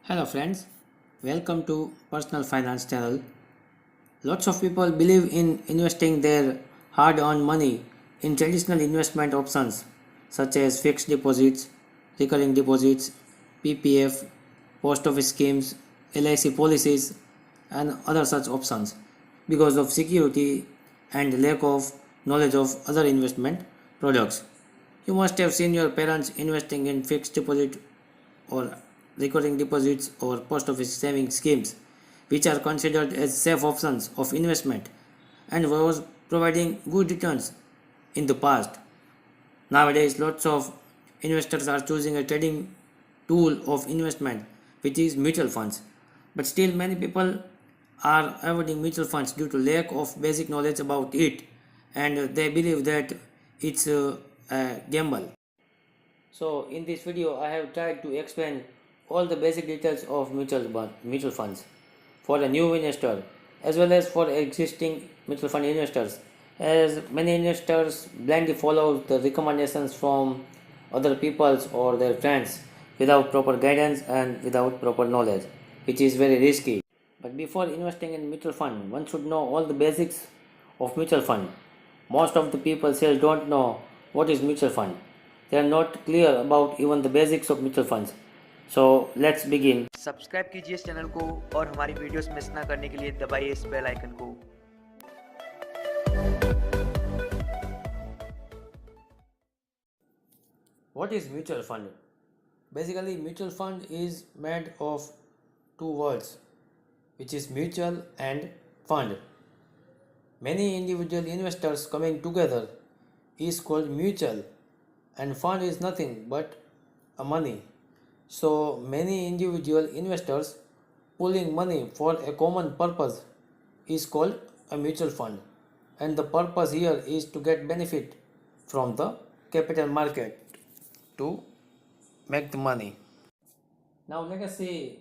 Hello friends, welcome to Personal Finance channel. Lots of people believe in investing their hard-earned money in traditional investment options such as fixed deposits, recurring deposits, PPF, post office schemes, LIC policies and other such options because of security and lack of knowledge of other investment products. You must have seen your parents investing in fixed deposit or recurring deposits or post office saving schemes, which are considered as safe options of investment and was providing good returns in the past. Nowadays, lots of investors are choosing a trading tool of investment, which is mutual funds. But still, many people are avoiding mutual funds due to lack of basic knowledge about it, and they believe that it's a gamble. So in this video I have tried to explain all the basic details of mutual funds for a new investor as well as for existing mutual fund investors, as many investors blindly follow the recommendations from other peoples or their friends without proper guidance and without proper knowledge, which is very risky. But before investing in mutual fund, one should know all the basics of mutual fund. Most of the people still don't know what is mutual fund. They are not clear about even the basics of mutual funds. So let's begin. Subscribe कीजिए इस channel को और हमारी videos miss ना करने के लिए दबाइए इस बेल आइकन को। What is mutual fund? Basically, mutual fund is made of two words, which is mutual and fund. Many individual investors coming together is called mutual, and fund is nothing but a money. So many individual investors pooling money for a common purpose is called a mutual fund, and the purpose here is to get benefit from the capital market to make the money. Now let us see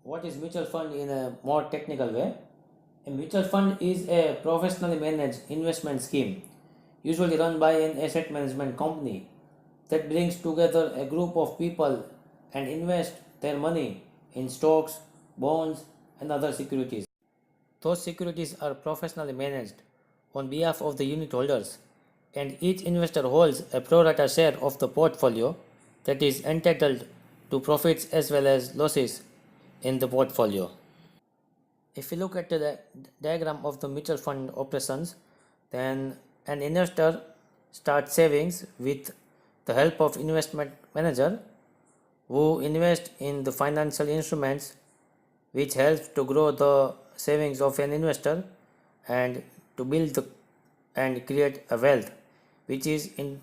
what is mutual fund in a more technical way. A mutual fund is a professionally managed investment scheme usually run by an asset management company that brings together a group of people and invest their money in stocks, bonds and other securities. Those securities are professionally managed on behalf of the unit holders, and each investor holds a pro rata share of the portfolio that is entitled to profits as well as losses in the portfolio. If we look at the diagram of the mutual fund operations, then an investor starts savings with the help of investment manager who invest in the financial instruments which helps to grow the savings of an investor and to build and create a wealth which is in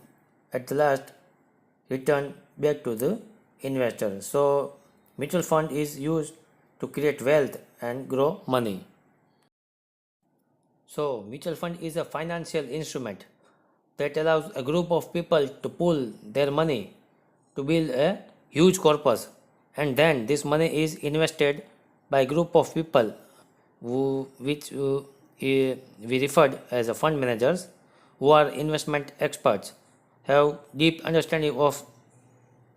at the last return back to the investor. So mutual fund is used to create wealth and grow money. So mutual fund is a financial instrument that allows a group of people to pool their money to build a huge corpus, and then this money is invested by a group of people which we referred as a fund managers, who are investment experts, have deep understanding of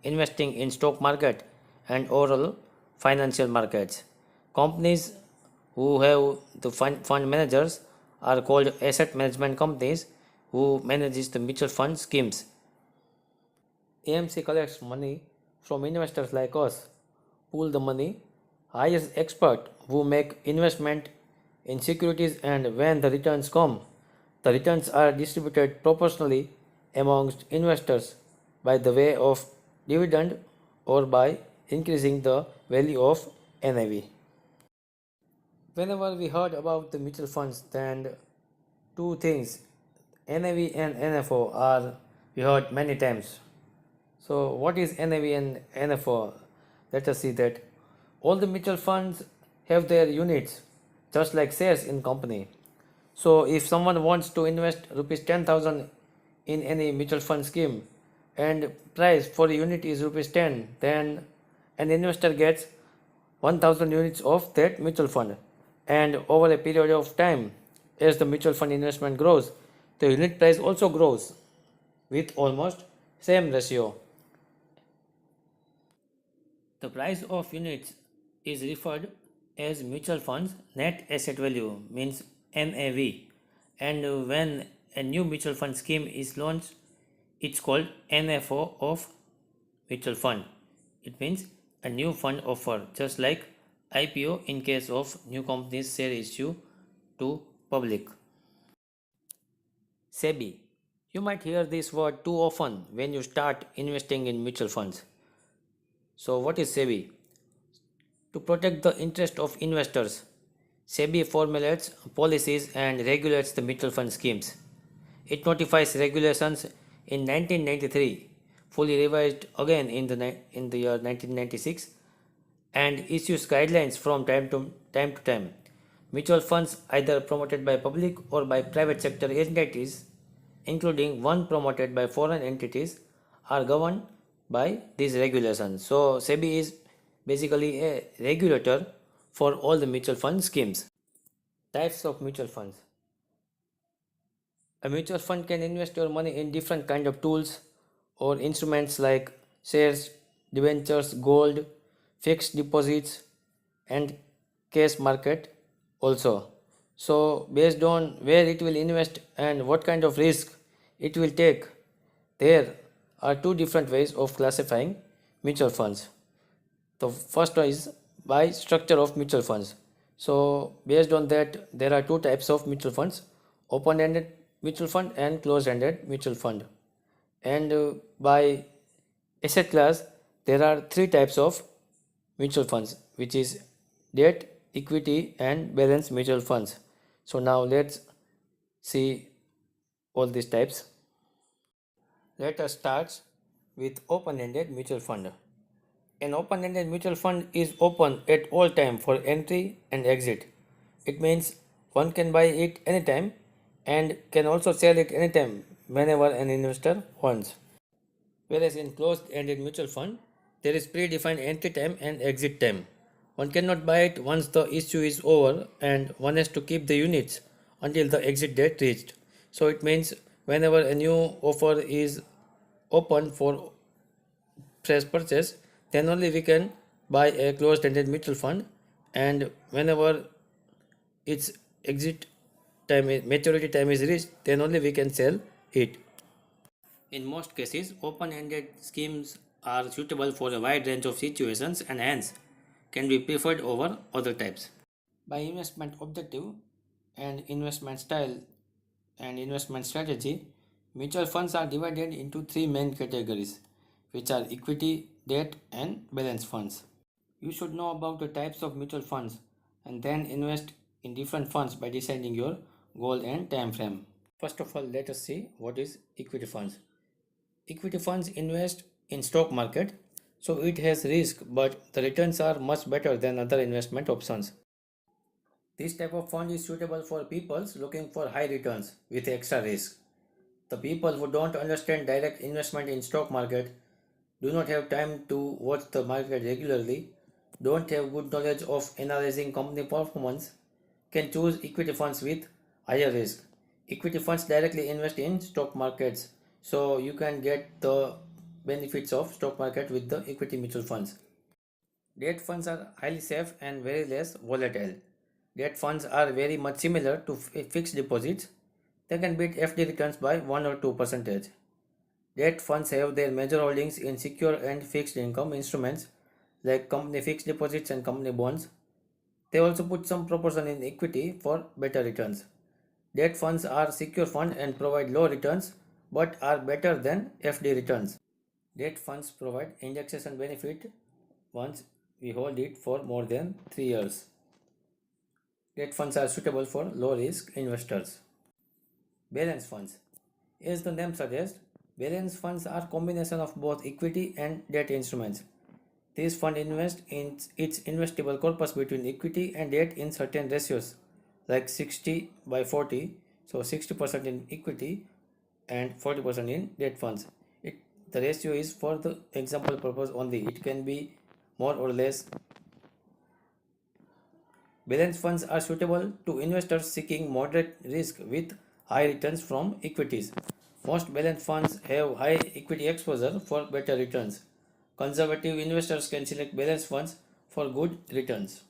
investing in stock market and overall financial markets. Companies who have the fund managers are called asset management companies who manages the mutual fund schemes. AMC collects money from investors like us, pool the money, hires expert who make investment in securities, and when the returns come, the returns are distributed proportionally amongst investors by the way of dividend or by increasing the value of NAV. Whenever we heard about the mutual funds, then two things, NAV and NFO, are we heard many times. So what is NAV and NFO? Let us see that all the mutual funds have their units just like shares in company. So if someone wants to invest rupees 10,000 in any mutual fund scheme and price for a unit is rupees 10, then an investor gets 1000 units of that mutual fund, and over a period of time, as the mutual fund investment grows, the unit price also grows with almost same ratio. The price of units is referred as mutual funds net asset value, means NAV, and when a new mutual fund scheme is launched, it's called NFO of mutual fund. It means a new fund offer, just like IPO in case of new companies share issue to public. Sebi. You might hear this word too often when you start investing in mutual funds. So, what is Sebi? To protect the interest of investors, Sebi formulates policies and regulates the mutual fund schemes. It notifies regulations in 1993, fully revised again in the year 1996, and issues guidelines from time to time. Mutual funds, either promoted by public or by private sector entities, including one promoted by foreign entities, are governed by these regulations. So, SEBI is basically a regulator for all the mutual fund schemes. Types of mutual funds. A mutual fund can invest your money in different kind of tools or instruments like shares, debentures, gold, fixed deposits, and cash market also. So based on where it will invest and what kind of risk it will take, there are two different ways of classifying mutual funds. The first one is by structure of mutual funds. So based on that, there are two types of mutual funds: open-ended mutual fund and closed-ended mutual fund. And by asset class, there are three types of mutual funds, which is debt, equity, and balanced mutual funds. So now let's see all these types. Let us start with open-ended mutual fund. An open-ended mutual fund is open at all time for entry and exit. It means one can buy it anytime and can also sell it anytime whenever an investor wants. Whereas in closed-ended mutual fund, there is predefined entry time and exit time. One cannot buy it once the issue is over and one has to keep the units until the exit date reached. So it means whenever a new offer is open for fresh purchase, then only we can buy a closed-ended mutual fund, and whenever its exit maturity time is reached, then only we can sell it. In most cases, open-ended schemes are suitable for a wide range of situations and hence can be preferred over other types. By investment objective and investment style and investment strategy, mutual funds are divided into three main categories, which are equity, debt, and balance funds. You should know about the types of mutual funds and then invest in different funds by deciding your goal and time frame. First of all, let us see what is equity funds. Equity funds invest in stock market, so it has risk, but the returns are much better than other investment options. This type of fund is suitable for people looking for high returns with extra risk. The people who don't understand direct investment in stock market, do not have time to watch the market regularly, don't have good knowledge of analyzing company performance, can choose equity funds with higher risk. Equity funds directly invest in stock markets, so you can get the benefits of stock market with the equity mutual funds. Debt funds are highly safe and very less volatile. Debt funds are very much similar to fixed deposits. They can beat FD returns by 1 or 2 percentage. Debt funds have their major holdings in secure and fixed income instruments like company fixed deposits and company bonds. They also put some proportion in equity for better returns. Debt funds are secure funds and provide low returns but are better than FD returns. Debt funds provide indexation benefit once we hold it for more than 3 years. Debt funds are suitable for low risk investors. Balance funds. As the name suggests, balance funds are combination of both equity and debt instruments. These funds invest in its investable corpus between equity and debt in certain ratios, like 60 by 40, so 60% in equity and 40% in debt funds. The ratio is for the example purpose only. It can be more or less. Balance funds are suitable to investors seeking moderate risk with high returns from equities. Most balance funds have high equity exposure for better returns. Conservative investors can select balance funds for good returns.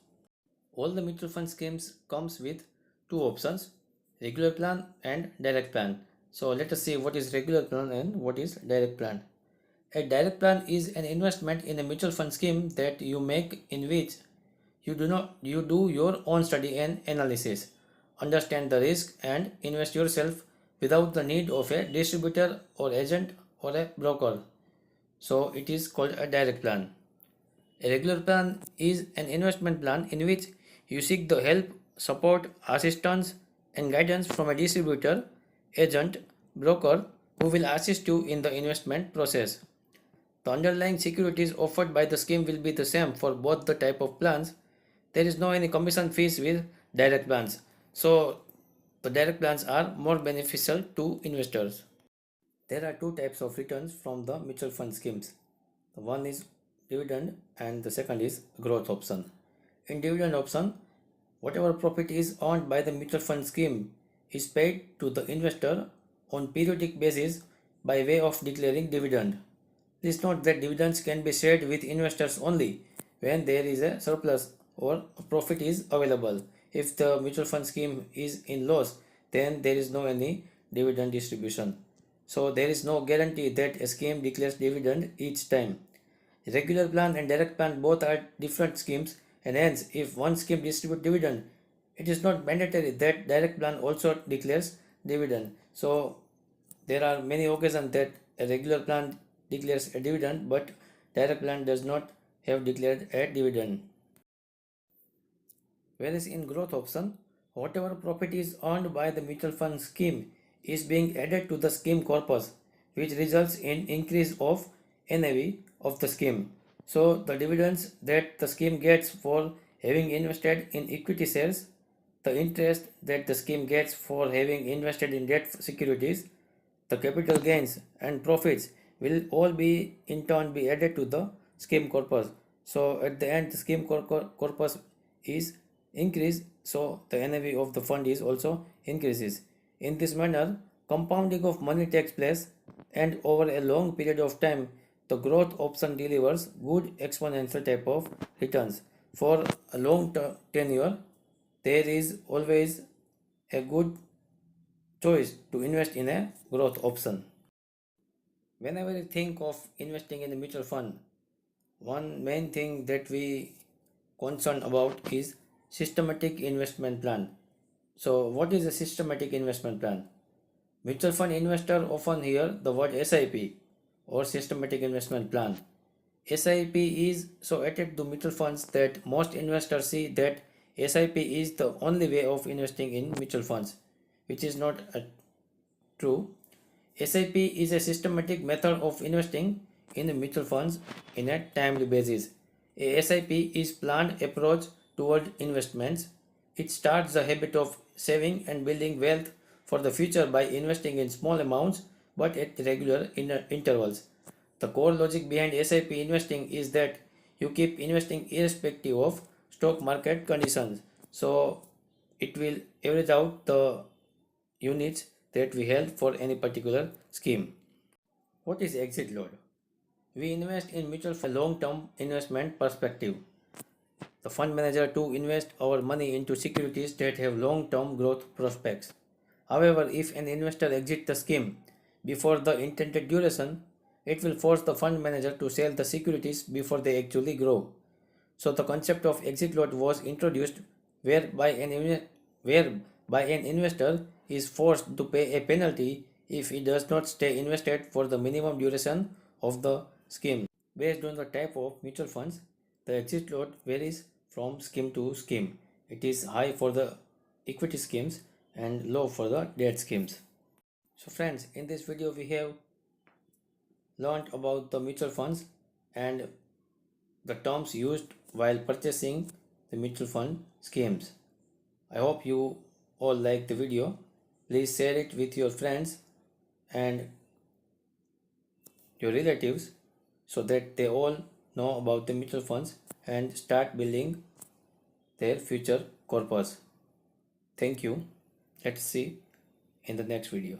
All the mutual fund schemes comes with two options, regular plan and direct plan. So let us see what is regular plan and what is direct plan. A direct plan is an investment in a mutual fund scheme that you make in which you do your own study and analysis, understand the risk and invest yourself without the need of a distributor or agent or a broker. So it is called a direct plan. A regular plan is an investment plan in which you seek the help, support, assistance, and guidance from a distributor, agent, broker who will assist you in the investment process. The underlying securities offered by the scheme will be the same for both the type of plans. There is no any commission fees with direct plans. So the direct plans are more beneficial to investors. There are two types of returns from the mutual fund schemes. The one is dividend and the second is growth option. In dividend option, whatever profit is earned by the mutual fund scheme is paid to the investor on periodic basis by way of declaring dividend. Please note that dividends can be shared with investors only when there is a surplus or a profit is available. If the mutual fund scheme is in loss, then there is no any dividend distribution. So there is no guarantee that a scheme declares dividend each time. Regular plan and direct plan both are different schemes, and hence if one scheme distributes dividend, it is not mandatory that direct plan also declares dividend. So there are many occasions that a regular plan declares a dividend but direct plan does not have declared a dividend. Whereas in growth option, whatever profit is earned by the mutual fund scheme is being added to the scheme corpus, which results in increase of NAV of the scheme. So the dividends that the scheme gets for having invested in equity shares, the interest that the scheme gets for having invested in debt securities, the capital gains and profits will all be in turn be added to the scheme corpus. So at the end the scheme corpus is increased, so the NAV of the fund is also increases. In this manner, compounding of money takes place, and over a long period of time the growth option delivers good exponential type of returns. For a long tenure, there is always a good choice to invest in a growth option. Whenever you think of investing in a mutual fund, one main thing that we concern about is systematic investment plan. So what is a systematic investment plan? Mutual fund investor often hear the word SIP or systematic investment plan. SIP is so attached to mutual funds that most investors see that SIP is the only way of investing in mutual funds, which is not true. SIP is a systematic method of investing in mutual funds in a timely basis. A SIP is planned approach toward investments. It starts the habit of saving and building wealth for the future by investing in small amounts but at regular intervals. The core logic behind SIP investing is that you keep investing irrespective of stock market conditions. So it will average out the units that we held for any particular scheme. What is exit load? We invest in mutual fund long-term investment perspective. The fund manager to invest our money into securities that have long-term growth prospects. However, if an investor exits the scheme before the intended duration, it will force the fund manager to sell the securities before they actually grow. So the concept of exit load was introduced whereby an investor is forced to pay a penalty if he does not stay invested for the minimum duration of the scheme. Based on the type of mutual funds, the exit load varies from scheme to scheme. It is high for the equity schemes and low for the debt schemes. So friends, in this video we have learned about the mutual funds and the terms used while purchasing the mutual fund schemes. I hope you all like the video. Please share it with your friends and your relatives so that they all know about the mutual funds and start building their future corpus. Thank you. Let's see in the next video.